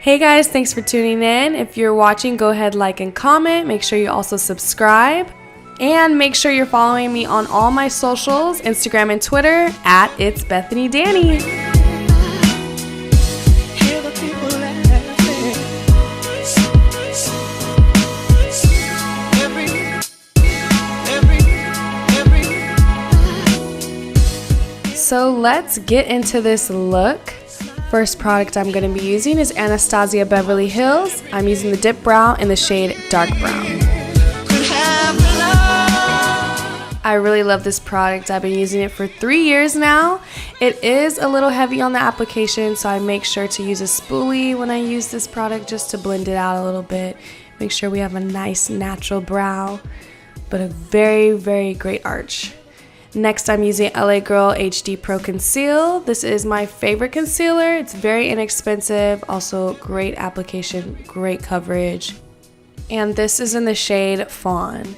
Hey guys, thanks for tuning in. If you're watching, go ahead, like and comment. Make sure you also subscribe. And make sure you're following me on all my socials, Instagram and Twitter, at It's Bethany Dani. So let's get into this look. First product I'm going to be using is Anastasia Beverly Hills. I'm using the dip brow in the shade Dark Brown. I really love this product. I've been using it for 3 years now. It is a little heavy on the application, so I make sure to use a spoolie when I use this product just to blend it out a little bit. Make sure we have a nice natural brow, but a very, very great arch. Next, I'm using LA Girl HD Pro Conceal. This is my favorite concealer. It's very inexpensive, also great application, great coverage. And this is in the shade Fawn.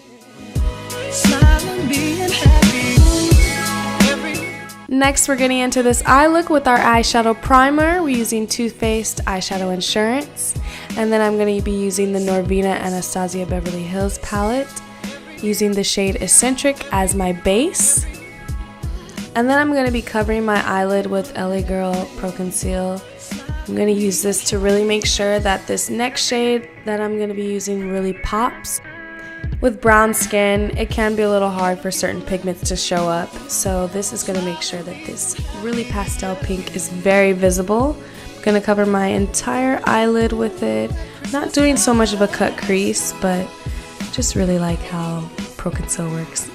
Next, we're getting into this eye look with our eyeshadow primer. We're using Too Faced Eyeshadow Insurance. And then I'm going to be using the Norvina Anastasia Beverly Hills palette, using the shade Eccentric as my base. And then I'm going to be covering my eyelid with LA Girl Pro Conceal. I'm going to use this to really make sure that this next shade that I'm going to be using really pops. With brown skin, it can be a little hard for certain pigments to show up, so this is going to make sure that this really pastel pink is very visible. I'm going to cover my entire eyelid with it. Not doing so much of a cut crease, but just really like how Pro Conceal works.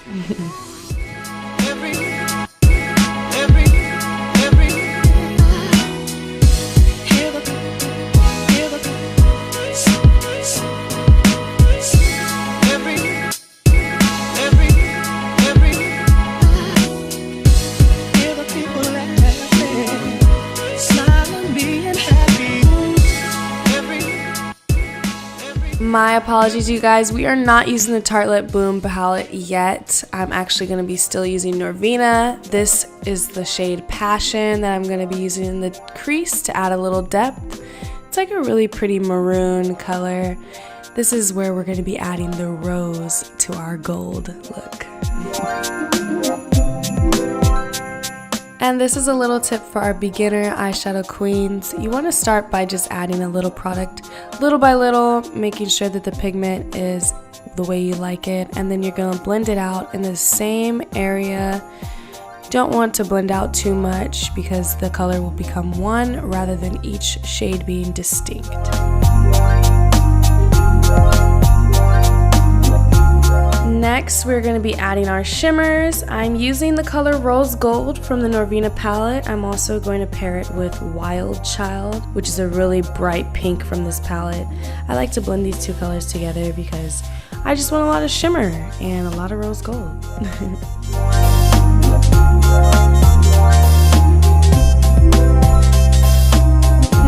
My apologies, you guys. We are not using the Tarlette Boom palette yet. I'm actually going to be still using Norvina. This is the shade Passion that I'm going to be using in the crease to add a little depth. It's like a really pretty maroon color. This is where we're going to be adding the rose to our gold look. And this is a little tip for our beginner eyeshadow queens. You want to start by just adding a little product, little by little, making sure that the pigment is the way you like it, and then you're going to blend it out in the same area. Don't want to blend out too much because the color will become one rather than each shade being distinct. Next, we're going to be adding our shimmers. I'm using the color Rose Gold from the Norvina palette. I'm also going to pair it with Wild Child, which is a really bright pink from this palette. I like to blend these two colors together because I just want a lot of shimmer and a lot of rose gold.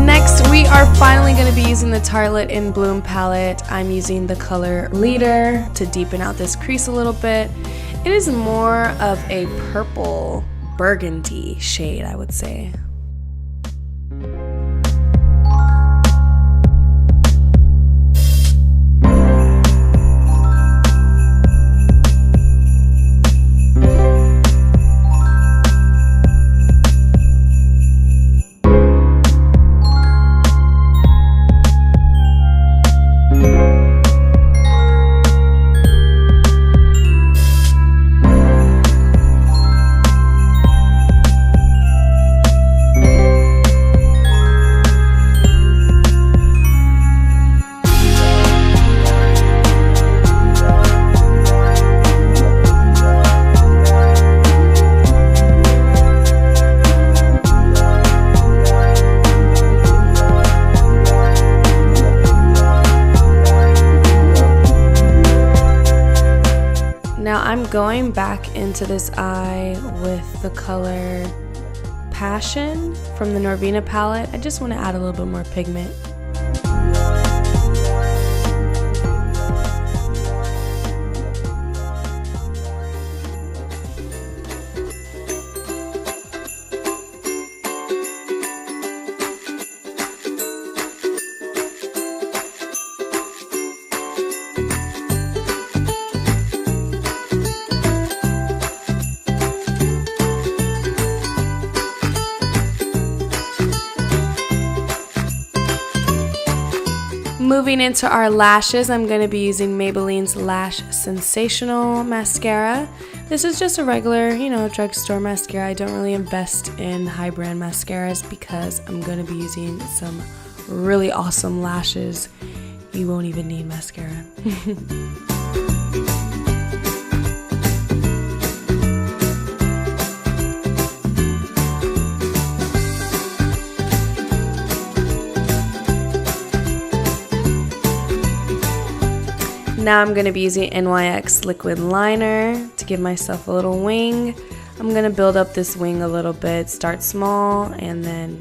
Next, we are finally going to be using the Tarlette in Bloom palette. I'm using the color Leader to deepen out this crease a little bit. It is more of a purple burgundy shade, I would say. Now I'm going back into this eye with the color Passion from the Norvina palette. I just want to add a little bit more pigment. Moving into our lashes, I'm going to be using Maybelline's Lash Sensational Mascara. This is just a regular, drugstore mascara. I don't really invest in high brand mascaras because I'm going to be using some really awesome lashes. You won't even need mascara. Now I'm going to be using NYX liquid liner to give myself a little wing. I'm going to build up this wing a little bit, start small and then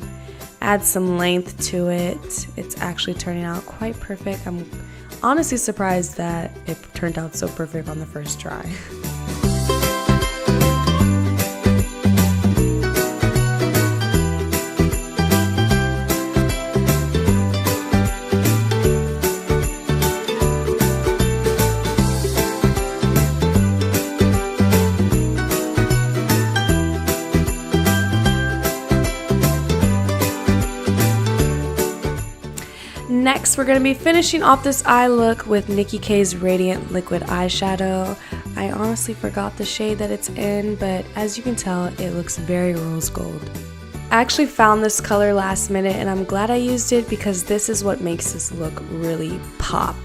add some length to it. It's actually turning out quite perfect. I'm honestly surprised that it turned out so perfect on the first try. Next, we're going to be finishing off this eye look with Nicki K's Radiant Liquid Eyeshadow. I honestly forgot the shade that it's in, but as you can tell, it looks very rose gold. I actually found this color last minute and I'm glad I used it because this is what makes this look really pop.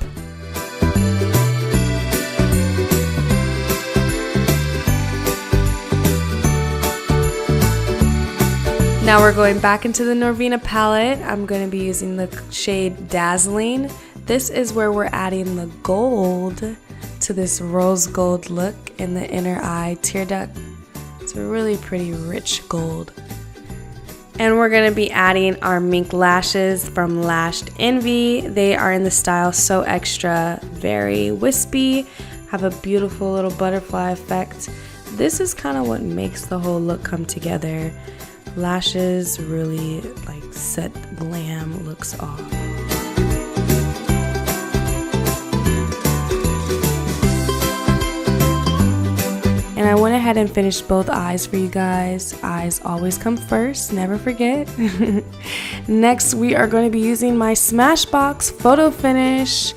Now we're going back into the Norvina palette. I'm going to be using the shade Dazzling. This is where we're adding the gold to this rose gold look in the inner eye tear duct. It's a really pretty rich gold. And we're going to be adding our mink lashes from Lashed Envy. They are in the style So Extra, very wispy, have a beautiful little butterfly effect. This is kind of what makes the whole look come together. Lashes really set glam looks off. And I went ahead and finished both eyes for you guys. Eyes always come first, never forget. Next, we are going to be using my Smashbox Photo Finish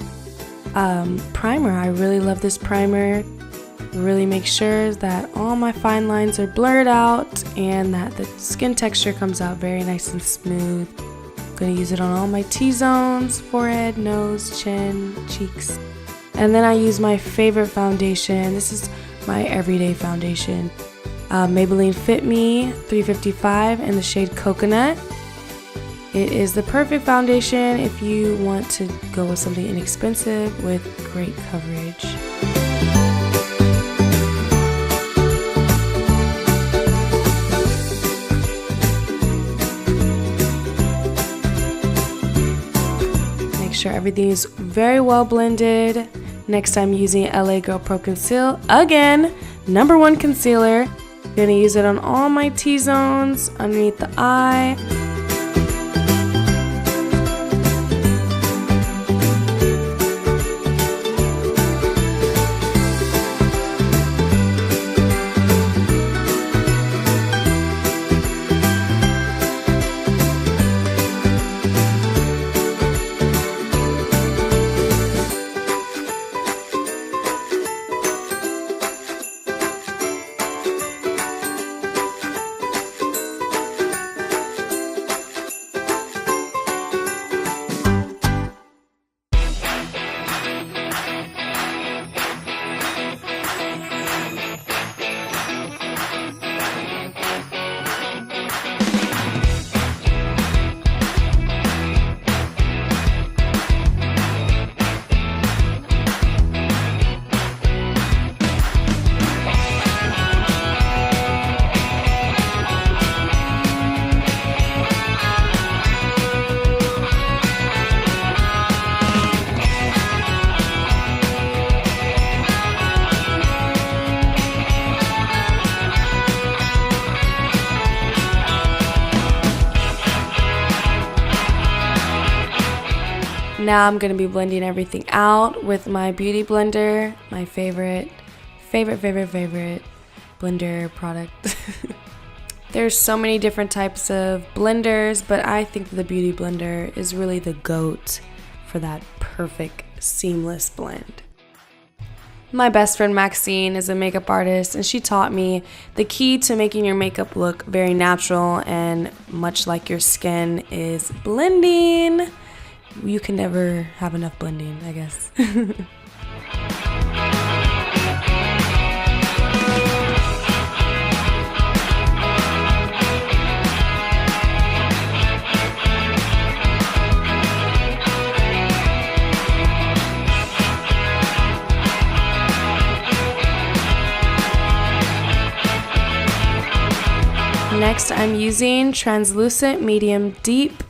primer. I really love this primer. Really make sure that all my fine lines are blurred out and that the skin texture comes out very nice and smooth. I'm going to use it on all my T-zones, forehead, nose, chin, cheeks. And then I use my favorite foundation. This is my everyday foundation. Maybelline Fit Me 355 in the shade Coconut. It is the perfect foundation if you want to go with something inexpensive with great coverage. Sure everything is very well blended. Next, I'm using LA Girl Pro Conceal again, #1 concealer. Gonna use it on all my T-zones underneath the eye. Now I'm going to be blending everything out with my beauty blender, my favorite blender product. There's so many different types of blenders, but I think the beauty blender is really the GOAT for that perfect seamless blend. My best friend Maxine is a makeup artist, and she taught me the key to making your makeup look very natural and much like your skin is blending. You can never have enough blending, I guess. Next, I'm using Translucent Medium Deep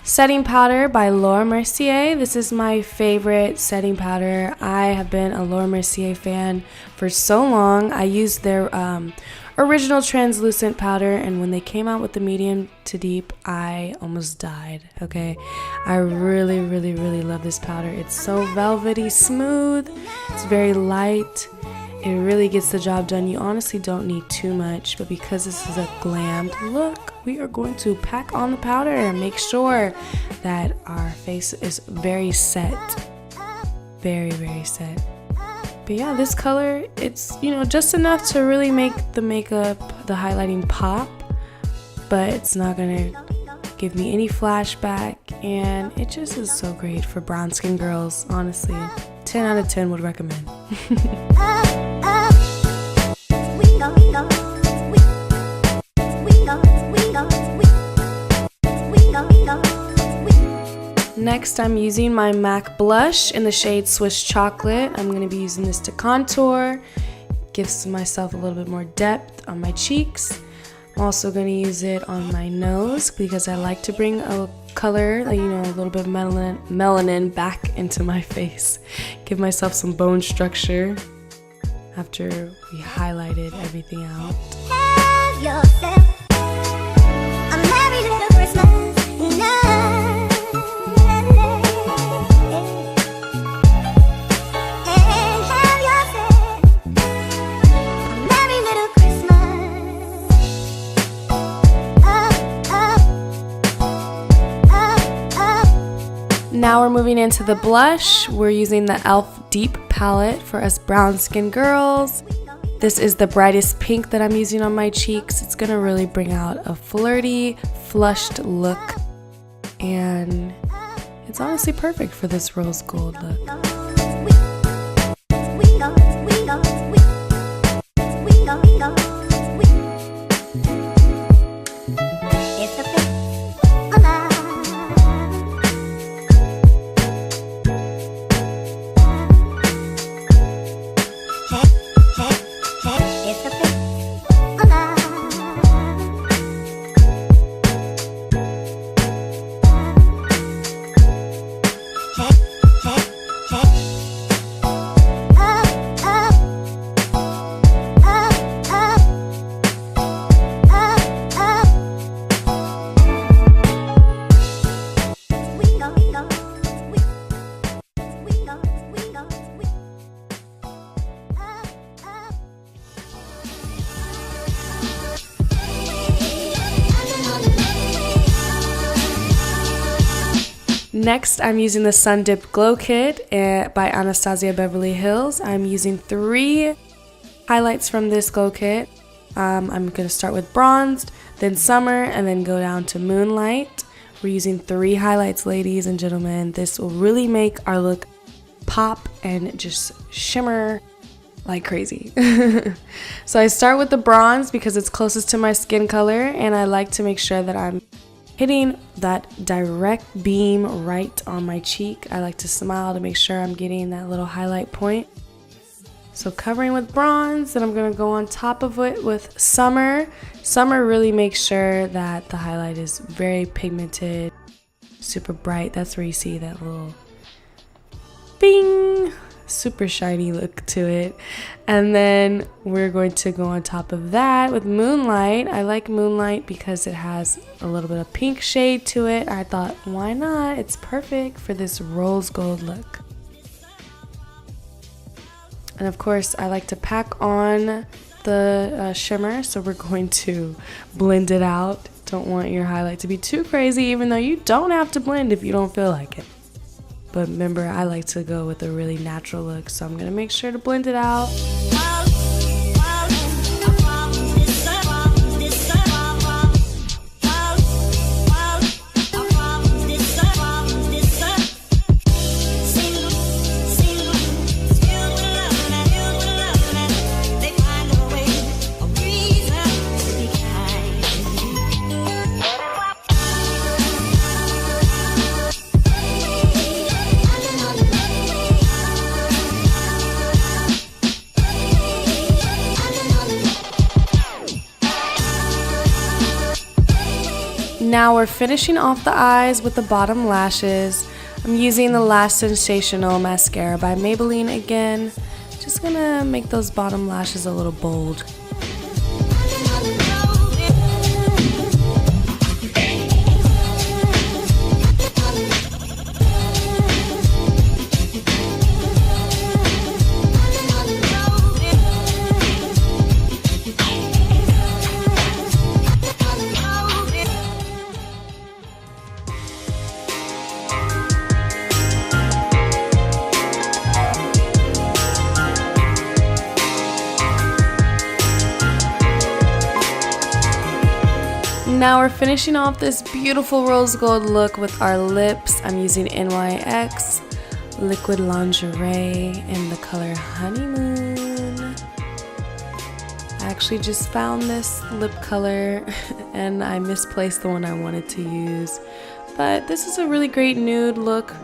Setting Powder by Laura Mercier. This is my favorite setting powder. I have been a Laura Mercier fan for so long. I used their original translucent powder, and when they came out with the medium to deep, I almost died, okay? I really, really, really love this powder. It's so velvety smooth. It's very light. It really gets the job done. You honestly don't need too much, but because this is a glammed look, we are going to pack on the powder and make sure that our face is very set. Very, very set. But yeah, this color, it's, you know, just enough to really make the makeup, the highlighting pop, but it's not gonna give me any flashback, and it just is so great for brown skin girls, honestly. 10 out of 10 would recommend. Next, I'm using my MAC blush in the shade Swiss Chocolate. I'm going to be using this to contour, gives myself a little bit more depth on my cheeks. I'm also going to use it on my nose because I like to bring a color, you know, a little bit of melanin back into my face. Give myself some bone structure after we highlighted everything out. Have yourself a merry little Christmas night. Now we're moving into the blush. We're using the e.l.f. Deep palette for us brown skin girls. This is the brightest pink that I'm using on my cheeks. It's gonna really bring out a flirty, flushed look, and it's honestly perfect for this rose gold look. Next, I'm using the Sun Dip Glow Kit by Anastasia Beverly Hills. I'm using 3 highlights from this glow kit. I'm going to start with Bronzed, then Summer, and then go down to Moonlight. We're using 3 highlights, ladies and gentlemen. This will really make our look pop and just shimmer like crazy. So I start with the Bronze because it's closest to my skin color, and I like to make sure that I'm hitting that direct beam right on my cheek. I like to smile to make sure I'm getting that little highlight point. So covering with Bronze, then I'm going to go on top of it with Summer. Summer really makes sure that the highlight is very pigmented, super bright. That's where you see that little bing, super shiny look to it. And then we're going to go on top of that with Moonlight. I like Moonlight because it has a little bit of pink shade to it. I thought, why not? It's perfect for this rose gold look. And of course, I like to pack on the shimmer, so we're going to blend it out. Don't want your highlight to be too crazy, even though you don't have to blend if you don't feel like it. But remember, I like to go with a really natural look, so I'm gonna make sure to blend it out. Now we're finishing off the eyes with the bottom lashes. I'm using the Lash Sensational Mascara by Maybelline again. Just gonna make those bottom lashes a little bold. Now we're finishing off this beautiful rose gold look with our lips. I'm using NYX Liquid Lingerie in the color Honeymoon. I actually just found this lip color and I misplaced the one I wanted to use. But this is a really great nude look.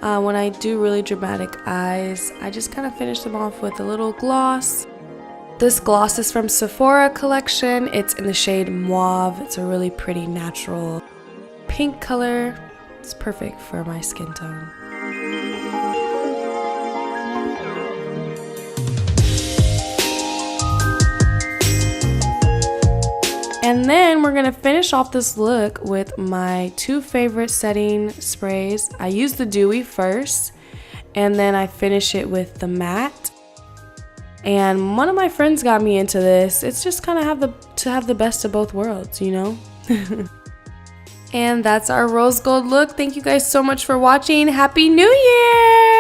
When I do really dramatic eyes, I just kind of finish them off with a little gloss. This gloss is from Sephora collection. It's in the shade Mauve. It's a really pretty natural pink color. It's perfect for my skin tone. And then we're gonna finish off this look with my two favorite setting sprays. I use the Dewy first, and then I finish it with the matte. And one of my friends got me into this. It's just kind of have the best of both worlds, you know? And that's our rose gold look. Thank you guys so much for watching. Happy New Year!